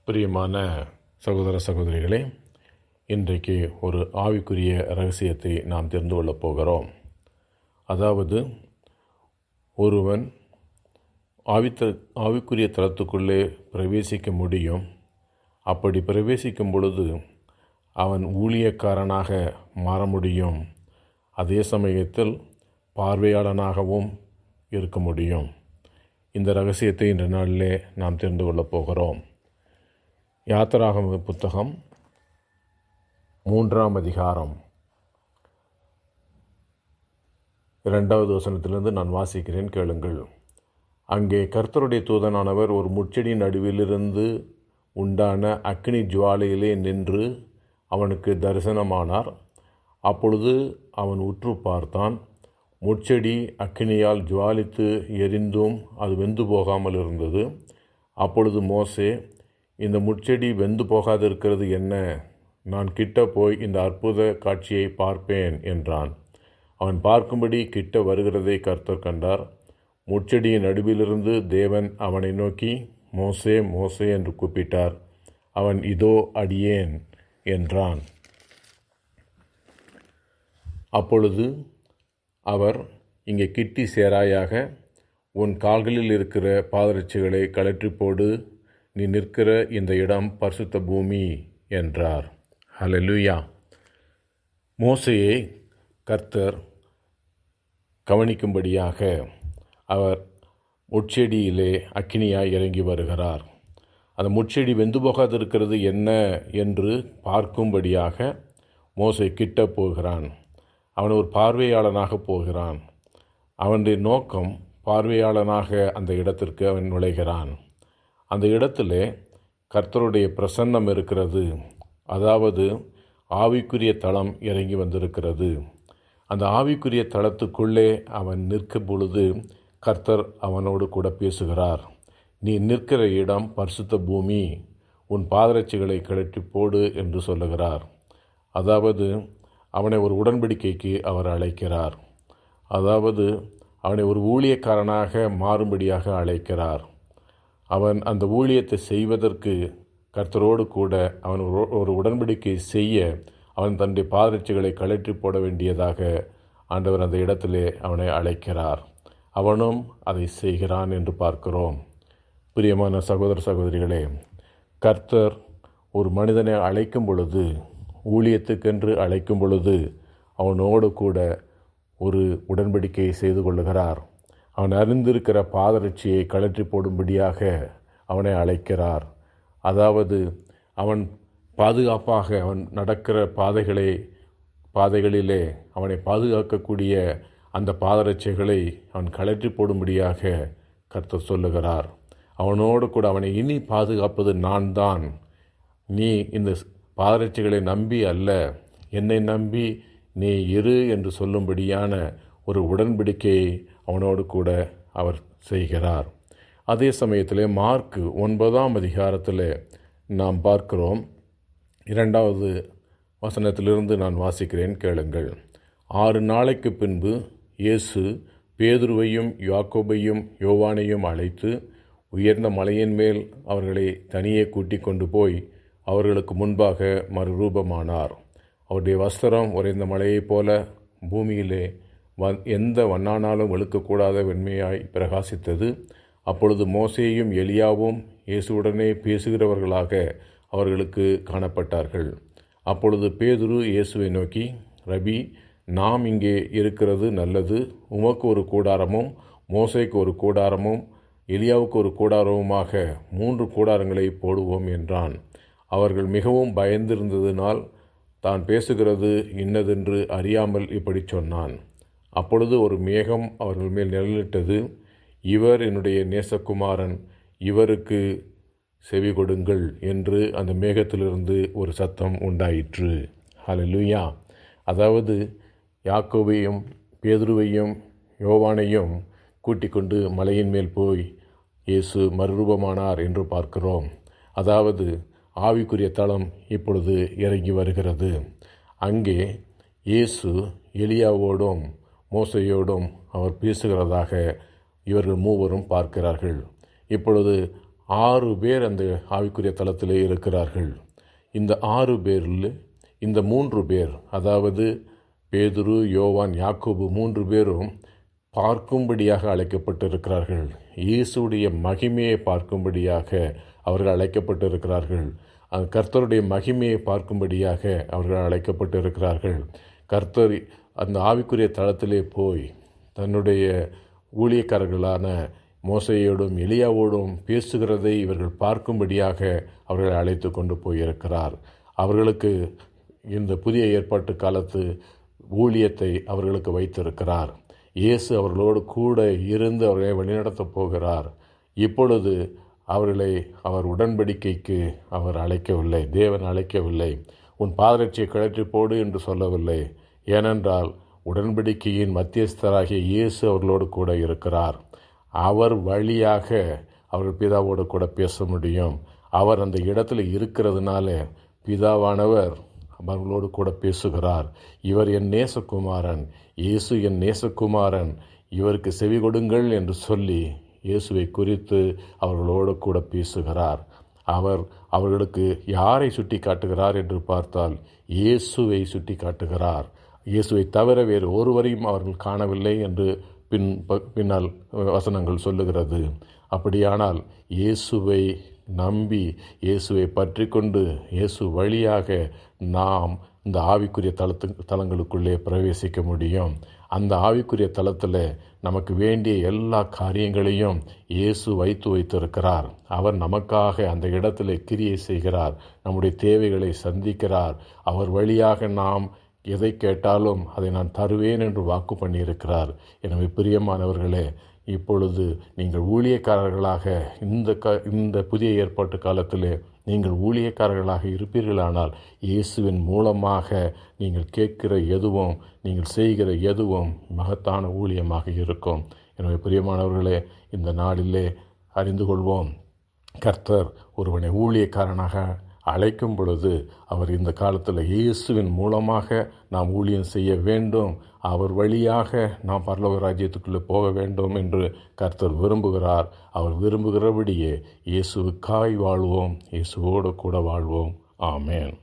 பிரியமான சகோதர சகோதரிகளே, இன்றைக்கு ஒரு ஆவிக்குரிய ரகசியத்தை நாம் தெரிந்து கொள்ளப் போகிறோம். அதாவது, ஒருவன் ஆவிக்குரிய தளத்துக்குள்ளே பிரவேசிக்க முடியும். அப்படி பிரவேசிக்கும் பொழுது அவன் ஊழியக்காரனாக மாற முடியும். அதே சமயத்தில் பார்வையாளனாகவும் இருக்க முடியும். இந்த ரகசியத்தை இன்று நாளிலே நாம் தெரிந்து கொள்ளப் போகிறோம். யாத்திராகம புத்தகம் 3ஆம் அதிகாரம் 2வது வசனத்திலிருந்து நான் வாசிக்கிறேன், கேளுங்கள். அங்கே கர்த்தருடைய தூதனானவர் ஒரு முட்செடி நடுவிலிருந்து உண்டான அக்கினி ஜுவாலையிலே நின்று அவனுக்கு தரிசனமானார். அப்பொழுது அவன் உற்று பார்த்தான். முட்செடி அக்கினியால் ஜுவாலித்து எரிந்தும் அது வெந்து போகாமல் இருந்தது. அப்பொழுது மோசே, இந்த முட்செடி வெந்து போகாதிருக்கிறது என்ன? நான் கிட்ட போய் இந்த அற்புத காட்சியை பார்ப்பேன் என்றான். அவன் பார்க்கும்படி கிட்ட வருகிறதை கர்த்தர் கண்டார். முட்செடியின் நடுவிலிருந்து தேவன் அவனை நோக்கி, மோசே, மோசே என்று கூப்பிட்டார். அவன், இதோ அடியேன் என்றான். அப்பொழுது அவர், இங்கே கிட்டி சேராயாக, உன் கால்களில் இருக்கிற பாதரட்சிகளை கழற்றி போடு, நீ நிற்கிற இந்த இடம் பரிசுத்த பூமி என்றார். ஹல்லேலூயா. மோசேயை கர்த்தர் கவனிக்கும்படியாக அவர் முட்செடியிலே அக்கினியாய் இறங்கி வருகிறார். அந்த முட்செடி வெந்து போகாதிருக்கிறது என்ன என்று பார்க்கும்படியாக மோசே கிட்ட போகிறான். அவன் ஒரு பார்வையாளனாக போகிறான். அவனுடைய நோக்கம், பார்வையாளனாக அந்த இடத்திற்கு அவன் நுழைகிறான். அந்த இடத்திலே கர்த்தருடைய பிரசன்னம் இருக்கிறது. அதாவது ஆவிக்குரிய தளம் இறங்கி வந்திருக்கிறது. அந்த ஆவிக்குரிய தளத்துக்குள்ளே அவன் நிற்கும் பொழுது கர்த்தர் அவனோடு கூட பேசுகிறார். நீ நிற்கிற இடம் பரிசுத்த பூமி, உன் பாதரட்சிகளை கழற்றி போடு என்று சொல்லுகிறார். அதாவது அவனை ஒரு உடன்படிக்கைக்கு அவர் அழைக்கிறார். அதாவது அவனை ஒரு ஊழியக்காரனாக மாறும்படியாக அழைக்கிறார். அவன் அந்த ஊழியத்தை செய்வதற்கு கர்த்தரோடு கூட அவன் ஒரு உடன்படிக்கை செய்ய அவன் தன்னுடைய பாதரட்சிகளை கழற்றி போட வேண்டியதாக ஆண்டவர் அந்த இடத்திலே அவனை அழைக்கிறார். அவனும் அதை செய்கிறான் என்று பார்க்கிறோம். பிரியமான சகோதர சகோதரிகளே, கர்த்தர் ஒரு மனிதனை அழைக்கும் பொழுது, ஊழியத்துக்கென்று அழைக்கும் பொழுது அவனோடு கூட ஒரு உடன்படிக்கையை செய்து கொள்ளுகிறார். அவன் அறிந்திருக்கிற பாதரட்சியை கழற்றி போடும்படியாக அவனை அழைக்கிறார். அதாவது அவன் பாதுகாப்பாக அவன் நடக்கிற பாதைகளிலே அவனை பாதுகாக்கக்கூடிய அந்த பாதரட்சிகளை அவன் கழற்றி போடும்படியாக கர்த்தர் சொல்லுகிறார். அவனோடு கூட அவனை இனி பாதுகாப்பது நான் தான். நீ இந்த பாதரட்சிகளை நம்பி அல்ல, என்னை நம்பி நீ இரு என்று சொல்லும்படியான ஒரு உடன்படிக்கையை அவனோடு கூட அவர் செய்கிறார். அதே சமயத்தில் மார்க்கு 9ஆம் அதிகாரத்தில் நாம் பார்க்கிறோம். 2வது வசனத்திலிருந்து நான் வாசிக்கிறேன், கேளுங்கள். 6 நாளைக்கு பின்பு இயேசு பேதுருவையும் யாக்கோபையும் யோவானையும் அழைத்து உயர்ந்த மலையின் மேல் அவர்களை தனியே கூட்டிக் கொண்டு போய் அவர்களுக்கு முன்பாக மறுரூபமானார். அவருடைய வஸ்திரம் உறைந்த மலையைப் போல பூமியிலே எந்த வண்ணானாலும் வெளுக்கக்கூடாத வெண்மையாய் பிரகாசித்தது. அப்பொழுது மோசேயும் எலியாவும் இயேசுவுடனே பேசுகிறவர்களாக அவர்களுக்கு காணப்பட்டார்கள். அப்பொழுது பேதுரு இயேசுவை நோக்கி, ரபி, நாம் இங்கே இருக்கிறது நல்லது. உமக்கு ஒரு கூடாரமும் மோசேக்கு ஒரு கூடாரமும் எலியாவுக்கு ஒரு கூடாரமுமாக 3 கூடாரங்களை போடுவோம் என்றான். அவர்கள் மிகவும் பயந்திருந்ததினால் தான் பேசுகிறது இன்னதென்று அறியாமல் இப்படி சொன்னான். அப்பொழுது ஒரு மேகம் அவர்கள் மேல் நிழலிட்டது. இவர் என்னுடைய நேசகுமாரன், இவருக்கு செவி கொடுங்கள் என்று அந்த மேகத்திலிருந்து ஒரு சத்தம் உண்டாயிற்று. ஹல்லேலூயா. அதாவது யாக்கோபையும் பேதுருவையும் யோவானையும் கூட்டிக் கொண்டு மலையின் மேல் போய் இயேசு மறுரூபமானார் என்று பார்க்கிறோம். அதாவது ஆவிக்குரிய தளம் இப்பொழுது இறங்கி வருகிறது. அங்கே இயேசு எலியாவோடும் மோசேயோடும் அவர் பேசுகிறதாக இவர்கள் மூவரும் பார்க்கிறார்கள். இப்பொழுது 6 பேர் அந்த ஆவிக்குரிய தளத்திலே இருக்கிறார்கள். இந்த 6 பேரில் இந்த 3 பேர், அதாவது பேதுரு, யோவான், யாக்கோபு 3 பேரும் பார்க்கும்படியாக அழைக்கப்பட்டிருக்கிறார்கள். இயேசுடைய மகிமையை பார்க்கும்படியாக அவர்கள் அழைக்கப்பட்டிருக்கிறார்கள். கர்த்தருடைய மகிமையை பார்க்கும்படியாக அவர்கள் அழைக்கப்பட்டிருக்கிறார்கள். கர்த்தர் அந்த ஆவிக்குரிய தளத்திலே போய் தன்னுடைய ஊழியக்காரர்களான மோசையோடும் எலியாவோடும் பேசுகிறதை இவர்கள் பார்க்கும்படியாக அவர்களை அழைத்து கொண்டு போயிருக்கிறார். அவர்களுக்கு இந்த புதிய ஏற்பாட்டு காலத்து ஊழியத்தை அவர்களுக்கு வைத்திருக்கிறார். இயேசு அவர்களோடு கூட இருந்து அவர்களை வழிநடத்தப் போகிறார். இப்பொழுது அவர்களை அவர் உடன்படிக்கைக்கு அவர் அழைக்கவில்லை. தேவன் அழைக்கவில்லை. உன் பாதரட்சியை கழற்றி போடு என்று சொல்லவில்லை. ஏனென்றால் உடன்படிக்கையின் மத்தியஸ்தராகிய இயேசு அவர்களோடு கூட இருக்கிறார். அவர் வழியாக அவர்கள் பிதாவோடு கூட பேச முடியும். அவர் அந்த இடத்துல இருக்கிறதுனால பிதாவானவர் அவர்களோடு கூட பேசுகிறார். இவர் என் நேசகுமாரன், இயேசு என் நேசகுமாரன், இவருக்கு செவி கொடுங்கள் என்று சொல்லி இயேசுவை குறித்து அவர்களோடு கூட பேசுகிறார். அவர் அவர்களுக்கு யாரை சுட்டி காட்டுகிறார் என்று பார்த்தால் இயேசுவை சுட்டி காட்டுகிறார். இயேசுவை தவிர வேறு ஒருவரையும் அவர்கள் காணவில்லை என்று பின்னால் வசனங்கள் சொல்லுகிறது. அப்படியானால் இயேசுவை நம்பி இயேசுவை பற்றி கொண்டு இயேசு வழியாக நாம் இந்த ஆவிக்குரிய தலங்களுக்குள்ளே பிரவேசிக்க முடியும். அந்த ஆவிக்குரிய தலத்தில் நமக்கு வேண்டிய எல்லா காரியங்களையும் இயேசு வைத்திருக்கிறார். அவர் நமக்காக அந்த இடத்துல கிரியை செய்கிறார். நம்முடைய தேவைகளை சந்திக்கிறார். அவர் வழியாக நாம் எதை கேட்டாலும் அதை நான் தருவேன் என்று வாக்கு பண்ணியிருக்கிறார். எனவே பிரியமானவர்களே, இப்பொழுது நீங்கள் ஊழியக்காரர்களாக இந்த புதிய ஏற்பாட்டு காலத்திலே நீங்கள் ஊழியக்காரர்களாக இருப்பீர்களானால் இயேசுவின் மூலமாக நீங்கள் கேட்கிற எதுவும் நீங்கள் செய்கிற எதுவும் மகத்தான ஊழியமாக இருக்கும். எனவே பிரியமானவர்களே, இந்த நாளிலே அறிந்து கொள்வோம், கர்த்தர் ஒருவனை ஊழியக்காரனாக அழைக்கும் பொழுது அவர் இந்த காலத்தில் இயேசுவின் மூலமாக நாம் ஊழியம் செய்ய வேண்டும். அவர் வழியாக நாம் பரலோக ராஜ்யத்துக்குள்ளே போக வேண்டும் என்று கர்த்தர் விரும்புகிறார். அவர் விரும்புகிறபடியே இயேசுவுக்காய் வாழ்வோம், இயேசுவோடு கூட வாழ்வோம். ஆமேன்.